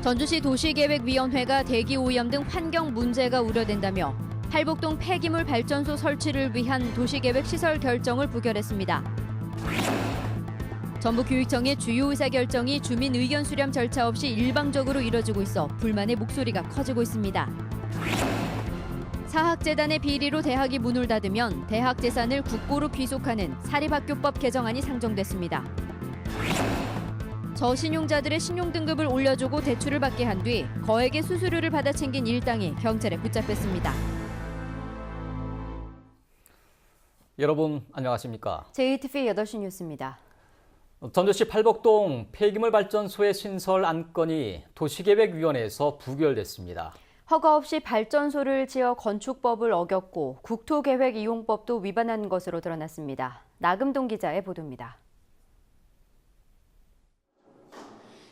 전주시 도시계획위원회가 대기오염 등 환경 문제가 우려된다며 팔복동 폐기물 발전소 설치를 위한 도시계획 시설 결정을 부결했습니다. 전북교육청의 주요 의사결정이 주민 의견 수렴 절차 없이 일방적으로 이뤄지고 있어 불만의 목소리가 커지고 있습니다. 사학재단의 비리로 대학이 문을 닫으면 대학 재산을 국고로 귀속하는 사립학교법 개정안이 상정됐습니다. 저신용자들의 신용등급을 올려주고 대출을 받게 한 뒤 거액의 수수료를 받아 챙긴 일당이 경찰에 붙잡혔습니다. 여러분 안녕하십니까? JTV 8시 뉴스입니다. 전주시 팔복동 폐기물 발전소의 신설 안건이 도시계획위원회에서 부결됐습니다. 허가 없이 발전소를 지어 건축법을 어겼고 국토계획이용법도 위반한 것으로 드러났습니다. 나금동 기자의 보도입니다.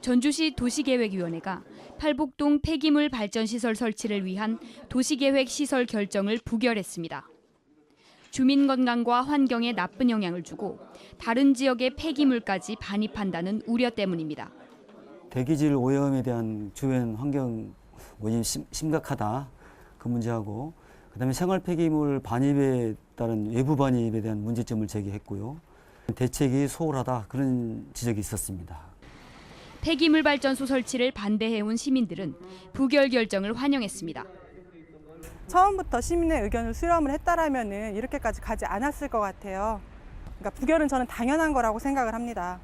전주시 도시계획위원회가 팔복동 폐기물 발전시설 설치를 위한 도시계획 시설 결정을 부결했습니다. 주민 건강과 환경에 나쁜 영향을 주고 다른 지역의 폐기물까지 반입한다는 우려 때문입니다. 대기질 오염에 대한 주변 환경 오염이 심각하다. 그 문제하고 그다음에 생활 폐기물 반입에 따른 외부 반입에 대한 문제점을 제기했고요. 대책이 소홀하다. 그런 지적이 있었습니다. 폐기물 발전소 설치를 반대해온 시민들은 부결 결정을 환영했습니다. 처음부터 시민의 의견을 수렴을 했다라면은 이렇게까지 가지 않았을 것 같아요. 그러니까 부결은 저는 당연한 거라고 생각을 합니다.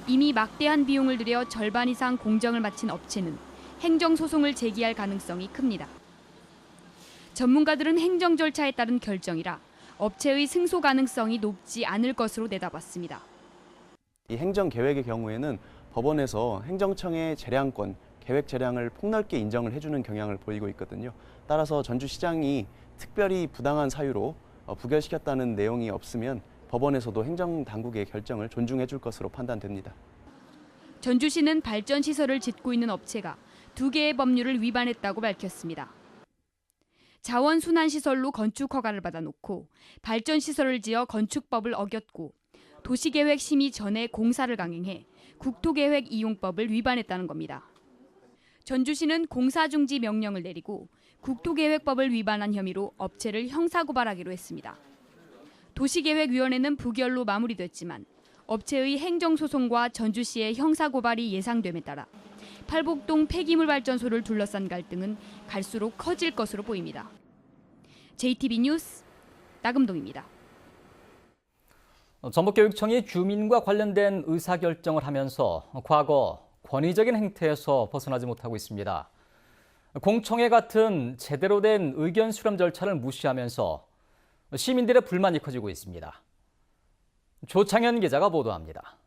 이미 막대한 비용을 들여 절반 이상 공정을 마친 업체는 행정소송을 제기할 가능성이 큽니다. 전문가들은 행정 절차에 따른 결정이라 업체의 승소 가능성이 높지 않을 것으로 내다봤습니다. 이 행정계획의 경우에는 법원에서 행정청의 재량권, 계획 재량을 폭넓게 인정을 해주는 경향을 보이고 있거든요. 따라서 전주시장이 특별히 부당한 사유로 부결시켰다는 내용이 없으면 법원에서도 행정당국의 결정을 존중해 줄 것으로 판단됩니다. 전주시는 발전시설을 짓고 있는 업체가 2개의 법률을 위반했다고 밝혔습니다. 자원순환시설로 건축 허가를 받아놓고 발전시설을 지어 건축법을 어겼고 도시계획 심의 전에 공사를 강행해 국토계획 이용법을 위반했다는 겁니다. 전주시는 공사중지 명령을 내리고 국토계획법을 위반한 혐의로 업체를 형사고발하기로 했습니다. 도시계획위원회는 부결로 마무리됐지만 업체의 행정소송과 전주시의 형사고발이 예상됨에 따라 팔복동 폐기물 발전소를 둘러싼 갈등은 갈수록 커질 것으로 보입니다. JTB 뉴스 나금동입니다. 전북교육청이 주민과 관련된 의사결정을 하면서 과거 권위적인 행태에서 벗어나지 못하고 있습니다. 공청회 같은 제대로 된 의견 수렴 절차를 무시하면서 시민들의 불만이 커지고 있습니다. 조창현 기자가 보도합니다.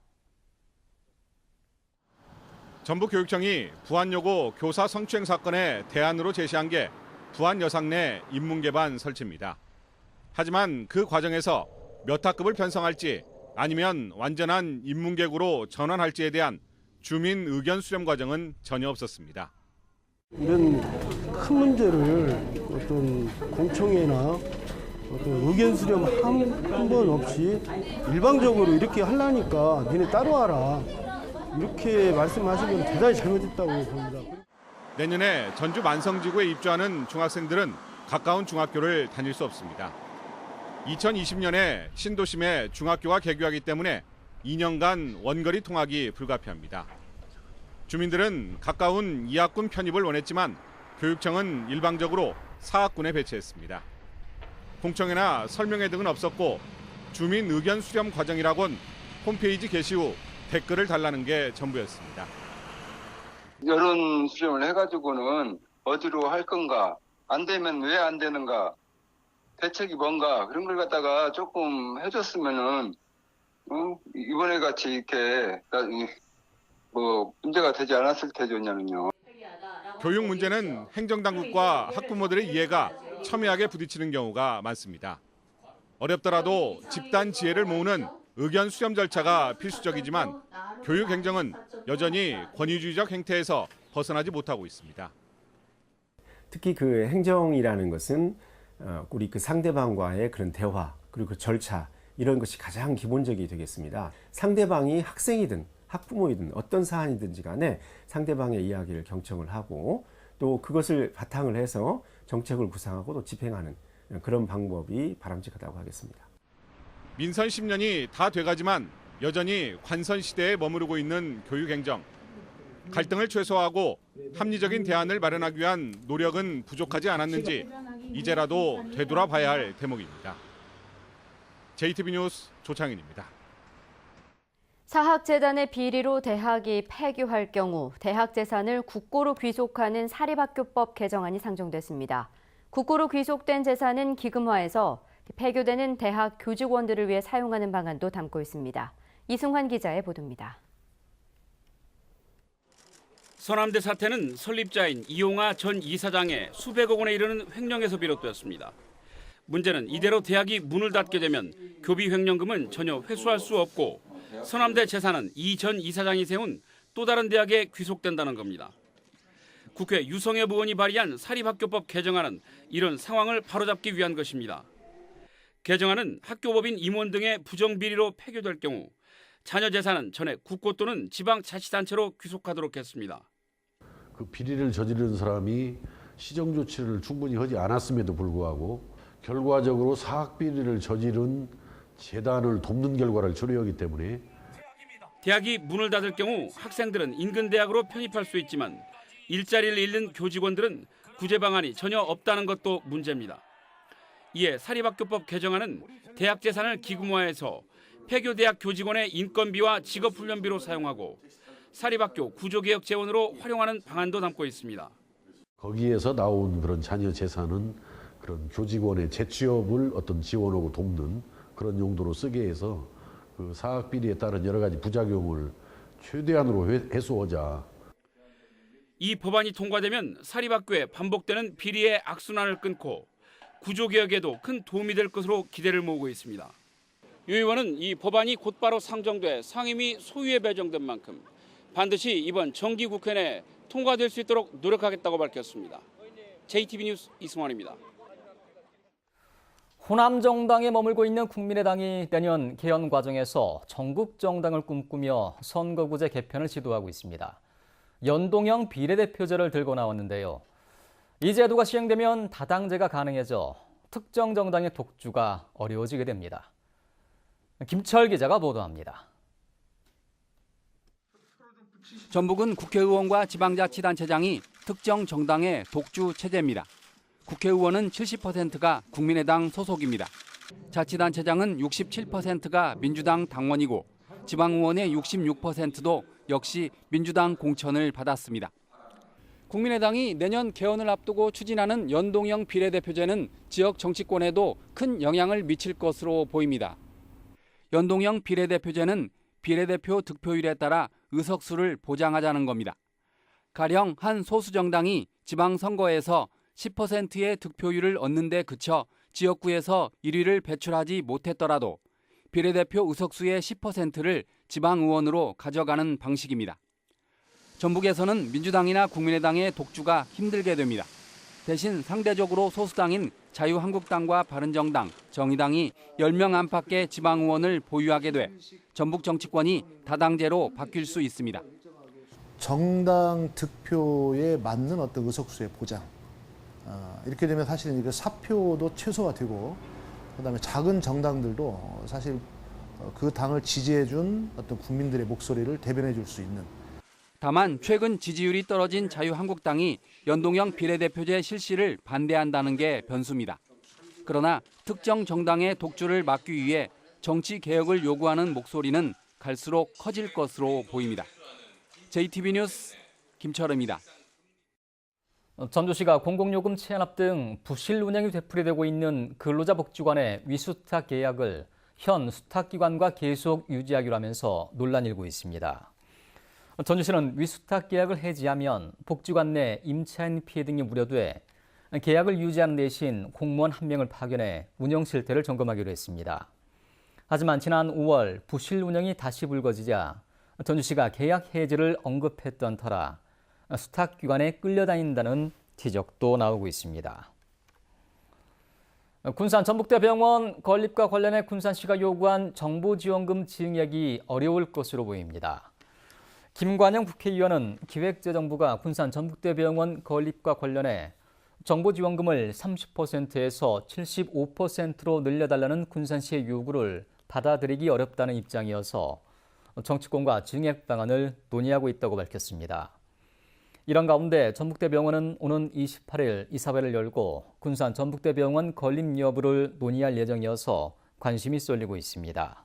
전북교육청이 부안여고 교사 성추행 사건의 대안으로 제시한 게 부안여상 내 인문개반 설치입니다. 하지만 그 과정에서 몇 학급을 편성할지 아니면 완전한 인문계구로 전환할지에 대한 주민 의견 수렴 과정은 전혀 없었습니다. 이런 큰 문제를 어떤 공청회나 어떤 의견 수렴 한 번 없이 일방적으로 이렇게 하려니까 니네 따라와라 이렇게 말씀하시면 대단히 잘못했다고 봅니다. 내년에 전주 만성지구에 입주하는 중학생들은 가까운 중학교를 다닐 수 없습니다. 2020년에 신도심에 중학교가 개교하기 때문에 2년간 원거리 통학이 불가피합니다. 주민들은 가까운 이학군 편입을 원했지만 교육청은 일방적으로 사학군에 배치했습니다. 공청회나 설명회 등은 없었고 주민 의견 수렴 과정이라곤 홈페이지 게시 후 댓글을 달라는 게 전부였습니다. 여론 수렴을 해가지고는 어디로 할 건가, 안 되면 왜 안 되는가, 대책이 뭔가 그런 걸 갖다가 조금 해줬으면은 이번에 같이 이렇게 문제가 되지 않았을 테죠냐면요. 교육 문제는 행정당국과 학부모들의 이해가 첨예하게 부딪히는 경우가 많습니다. 어렵더라도 집단 지혜를 모으는 의견 수렴 절차가 필수적이지만 교육 행정은 여전히 권위주의적 행태에서 벗어나지 못하고 있습니다. 특히 그 행정이라는 것은 우리 그 상대방과의 그런 대화 그리고 그 절차 이런 것이 가장 기본적이 되겠습니다. 상대방이 학생이든 학부모이든 어떤 사안이든지 간에 상대방의 이야기를 경청을 하고 또 그것을 바탕을 해서 정책을 구상하고 또 집행하는 그런 방법이 바람직하다고 하겠습니다. 민선 10년이 다 돼가지만 여전히 관선 시대에 머무르고 있는 교육행정. 갈등을 최소화하고 합리적인 대안을 마련하기 위한 노력은 부족하지 않았는지 이제라도 되돌아봐야 할 대목입니다. JTB 뉴스 조창인입니다. 사학재단의 비리로 대학이 폐교할 경우 대학 재산을 국고로 귀속하는 사립학교법 개정안이 상정됐습니다. 국고로 귀속된 재산은 기금화해서 폐교되는 대학 교직원들을 위해 사용하는 방안도 담고 있습니다. 이승환 기자의 보도입니다. 서남대 사태는 설립자인 이용하 전 이사장의 수백억 원에 이르는 횡령에서 비롯되었습니다. 문제는 이대로 대학이 문을 닫게 되면 교비 횡령금은 전혀 회수할 수 없고 서남대 재산은 이 전 이사장이 세운 또 다른 대학에 귀속된다는 겁니다. 국회 유성엽 의원이 발의한 사립학교법 개정안은 이런 상황을 바로잡기 위한 것입니다. 개정안은 학교법인 임원 등의 부정비리로 폐교될 경우 자녀 재산은 전액 국고 또는 지방자치단체로 귀속하도록 했습니다. 그 비리를 저지른 사람이 시정 조치를 충분히 하지 않았음에도 불구하고 결과적으로 사학 비리를 저지른 재단을 돕는 결과를 초래하기 때문에 대학이 문을 닫을 경우 학생들은 인근 대학으로 편입할 수 있지만 일자리를 잃는 교직원들은 구제 방안이 전혀 없다는 것도 문제입니다. 이에 사립학교법 개정안은 대학 재산을 기금화해서 폐교대학 교직원의 인건비와 직업훈련비로 사용하고 사립학교 구조개혁 재원으로 활용하는 방안도 담고 있습니다. 거기에서 나온 그런 자녀 재산은 그런 교직원의 재취업을 어떤 지원하고 돕는 그런 용도로 쓰게 해서 그 사학 비리에 따른 여러 가지 부작용을 최대한으로 해소하자. 이 법안이 통과되면 사립학교에 반복되는 비리의 악순환을 끊고 구조개혁에도 큰 도움이 될 것으로 기대를 모으고 있습니다. 유 의원은 이 법안이 곧바로 상정돼 상임위 소위에 배정된 만큼 반드시 이번 정기국회 내에 통과될 수 있도록 노력하겠다고 밝혔습니다. JTB 뉴스 이승환입니다. 호남 정당에 머물고 있는 국민의당이 내년 개헌 과정에서 전국 정당을 꿈꾸며 선거구제 개편을 시도하고 있습니다. 연동형 비례대표제를 들고 나왔는데요. 이 제도가 시행되면 다당제가 가능해져 특정 정당의 독주가 어려워지게 됩니다. 김철 기자가 보도합니다. 전북은 국회의원과 지방자치단체장이 특정 정당의 독주 체제입니다. 국회의원은 70%가 국민의당 소속입니다. 자치단체장은 67%가 민주당 당원이고 지방의원의 66%도 역시 민주당 공천을 받았습니다. 국민의당이 내년 개헌을 앞두고 추진하는 연동형 비례대표제는 지역 정치권에도 큰 영향을 미칠 것으로 보입니다. 연동형 비례대표제는 비례대표 득표율에 따라 의석수를 보장하자는 겁니다. 가령 한 소수 정당이 지방선거에서 10%의 득표율을 얻는 데 그쳐 지역구에서 1위를 배출하지 못했더라도 비례대표 의석수의 10%를 지방의원으로 가져가는 방식입니다. 전북에서는 민주당이나 국민의당의 독주가 힘들게 됩니다. 대신 상대적으로 소수당인 자유한국당과 바른정당, 정의당이 10명 안팎의 지방의원을 보유하게 돼 전북 정치권이 다당제로 바뀔 수 있습니다. 정당 득표에 맞는 어떤 의석수의 보장. 이렇게 되면 사실은 이거 사표도 최소화되고 그다음에 작은 정당들도 사실 그 당을 지지해준 어떤 국민들의 목소리를 대변해줄 수 있는. 다만 최근 지지율이 떨어진 자유한국당이 연동형 비례대표제 실시를 반대한다는 게 변수입니다. 그러나 특정 정당의 독주를 막기 위해 정치 개혁을 요구하는 목소리는 갈수록 커질 것으로 보입니다. JTB 뉴스 김철음입니다. 전주시가 공공요금 체납 등 부실 운영이 되풀이되고 있는 근로자 복지관의 위수탁 계약을 현 수탁기관과 계속 유지하기로 하면서 논란이 일고 있습니다. 전주시는 위수탁 계약을 해지하면 복지관 내 임차인 피해 등이 우려돼 계약을 유지하는 대신 공무원 1명을 파견해 운영 실태를 점검하기로 했습니다. 하지만 지난 5월 부실 운영이 다시 불거지자 전주시가 계약 해지를 언급했던 터라 수탁기관에 끌려다닌다는 지적도 나오고 있습니다. 군산 전북대병원 건립과 관련해 군산시가 요구한 정부지원금 증액이 어려울 것으로 보입니다. 김관영 국회의원은 기획재정부가 군산 전북대병원 건립과 관련해 정부 지원금을 30%에서 75%로 늘려달라는 군산시의 요구를 받아들이기 어렵다는 입장이어서 정치권과 증액 방안을 논의하고 있다고 밝혔습니다. 이런 가운데 전북대병원은 오는 28일 이사회를 열고 군산 전북대병원 건립 여부를 논의할 예정이어서 관심이 쏠리고 있습니다.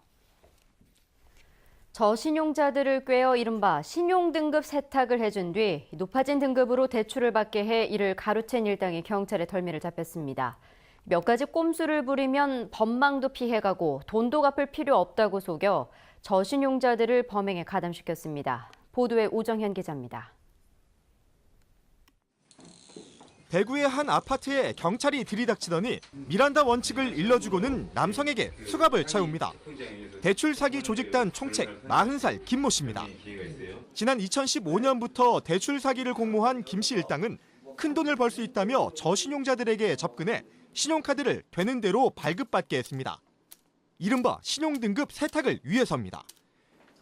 저신용자들을 꿰어 이른바 신용등급 세탁을 해준 뒤 높아진 등급으로 대출을 받게 해 이를 가로챈 일당이 경찰의 덜미를 잡혔습니다. 몇 가지 꼼수를 부리면 법망도 피해가고 돈도 갚을 필요 없다고 속여 저신용자들을 범행에 가담시켰습니다. 보도에 오정현 기자입니다. 대구의 한 아파트에 경찰이 들이닥치더니 미란다 원칙을 일러주고는 남성에게 수갑을 채웁니다. 대출 사기 조직단 총책 40살 김모 씨입니다. 지난 2015년부터 대출 사기를 공모한 김 씨 일당은 큰 돈을 벌 수 있다며 저신용자들에게 접근해 신용카드를 되는 대로 발급받게 했습니다. 이른바 신용등급 세탁을 위해서입니다.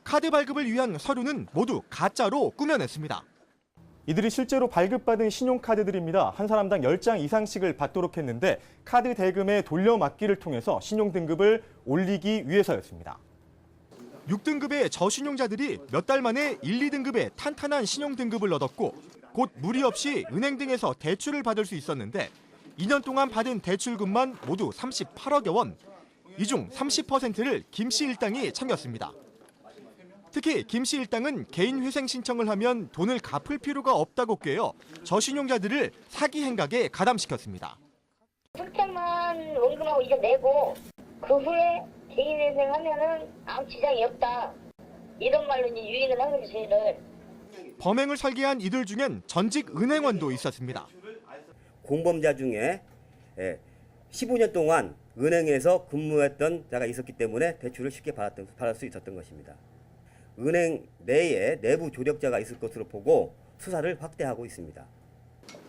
카드 발급을 위한 서류는 모두 가짜로 꾸며냈습니다. 이들이 실제로 발급받은 신용카드들입니다. 한 사람당 10장 이상씩을 받도록 했는데 카드 대금의 돌려막기를 통해서 신용등급을 올리기 위해서였습니다. 6등급의 저신용자들이 몇 달 만에 1, 2등급의 탄탄한 신용등급을 얻었고 곧 무리 없이 은행 등에서 대출을 받을 수 있었는데 2년 동안 받은 대출금만 모두 38억여 원. 이 중 30%를 김 씨 일당이 챙겼습니다. 특히 김 씨 일당은 개인 회생 신청을 하면 돈을 갚을 필요가 없다고 꾀어 저신용자들을 사기 행각에 가담시켰습니다. 출장만 원금하고 이제 내고 그 후에 개인 회생하면은 아무 지장이 없다. 이런 말로 이제 유인을 한 거죠, 저희를. 범행을 설계한 이들 중엔 전직 은행원도 있었습니다. 공범자 중에 15년 동안 은행에서 근무했던 자가 있었기 때문에 대출을 쉽게 받을 수 있었던 것입니다. 은행 내에 내부 조력자가 있을 것으로 보고 수사를 확대하고 있습니다.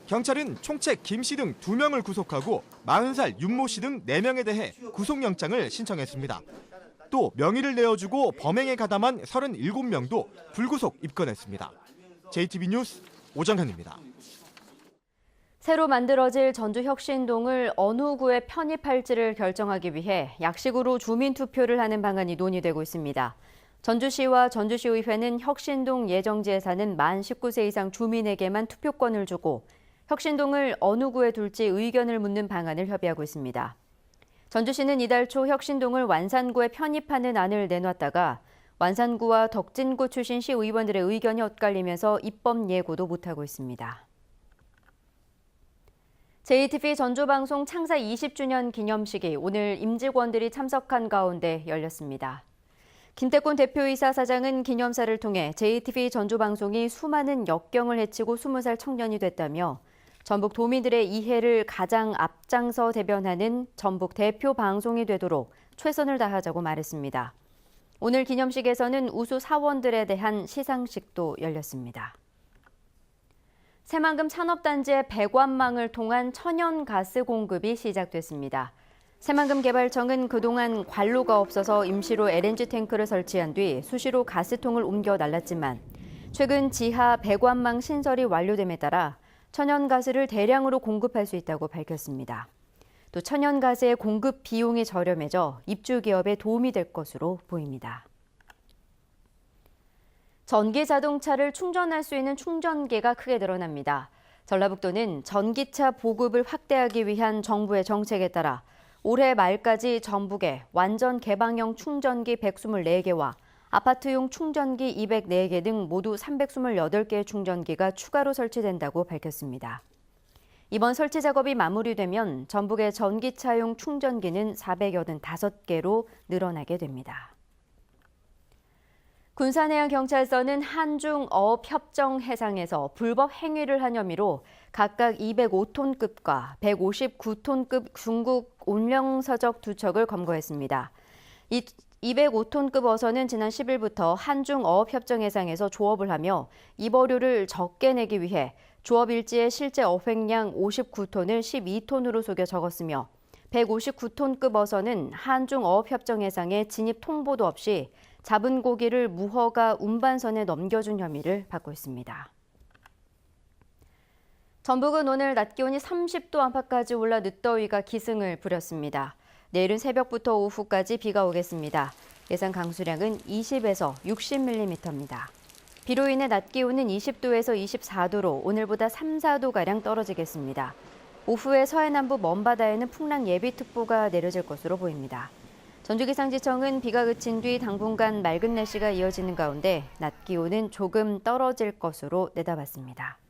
경찰은 총책 김 씨 등 2명을 구속하고 40살 윤모 씨 등 4명에 대해 구속영장을 신청했습니다. 또 명의를 내어주고 범행에 가담한 37명도 불구속 입건했습니다. JTB 뉴스 오정현입니다. 새로 만들어질 전주혁신동을 어느 구에 편입할지를 결정하기 위해 약식으로 주민투표를 하는 방안이 논의되고 있습니다. 전주시와 전주시의회는 혁신동 예정지에 사는 만 19세 이상 주민에게만 투표권을 주고 혁신동을 어느 구에 둘지 의견을 묻는 방안을 협의하고 있습니다. 전주시는 이달 초 혁신동을 완산구에 편입하는 안을 내놨다가 완산구와 덕진구 출신 시의원들의 의견이 엇갈리면서 입법 예고도 못하고 있습니다. JTBC 전주방송 창사 20주년 기념식이 오늘 임직원들이 참석한 가운데 열렸습니다. 김태곤 대표이사 사장은 기념사를 통해 JTBC 전주방송이 수많은 역경을 헤치고 20살 청년이 됐다며 전북 도민들의 이해를 가장 앞장서 대변하는 전북 대표 방송이 되도록 최선을 다하자고 말했습니다. 오늘 기념식에서는 우수 사원들에 대한 시상식도 열렸습니다. 새만금 산업단지의 배관망을 통한 천연가스 공급이 시작됐습니다. 새만금 개발청은 그동안 관로가 없어서 임시로 LNG 탱크를 설치한 뒤 수시로 가스통을 옮겨 날랐지만 최근 지하 배관망 신설이 완료됨에 따라 천연가스를 대량으로 공급할 수 있다고 밝혔습니다. 또 천연가스의 공급 비용이 저렴해져 입주 기업에 도움이 될 것으로 보입니다. 전기 자동차를 충전할 수 있는 충전기가 크게 늘어납니다. 전라북도는 전기차 보급을 확대하기 위한 정부의 정책에 따라 올해 말까지 전북에 완전 개방형 충전기 124개와 아파트용 충전기 204개 등 모두 328개의 충전기가 추가로 설치된다고 밝혔습니다. 이번 설치 작업이 마무리되면 전북의 전기차용 충전기는 485개로 늘어나게 됩니다. 군산해양경찰서는 한중 어업협정 해상에서 불법 행위를 한 혐의로 각각 205톤급과 159톤급 중국 운명서적 2척을 검거했습니다. 이 205톤급 어선은 지난 10일부터 한중 어업협정 해상에서 조업을 하며 입어료를 적게 내기 위해 조업 일지에 실제 어획량 59톤을 12톤으로 속여 적었으며 159톤급 어선은 한중 어업협정 해상에 진입 통보도 없이 잡은 고기를 무허가 운반선에 넘겨준 혐의를 받고 있습니다. 전북은 오늘 낮 기온이 30도 안팎까지 올라 늦더위가 기승을 부렸습니다. 내일은 새벽부터 오후까지 비가 오겠습니다. 예상 강수량은 20에서 60mm입니다. 비로 인해 낮 기온은 20도에서 24도로 오늘보다 3, 4도가량 떨어지겠습니다. 오후에 서해남부 먼바다에는 풍랑 예비특보가 내려질 것으로 보입니다. 전주기상지청은 비가 그친 뒤 당분간 맑은 날씨가 이어지는 가운데 낮 기온은 조금 떨어질 것으로 내다봤습니다.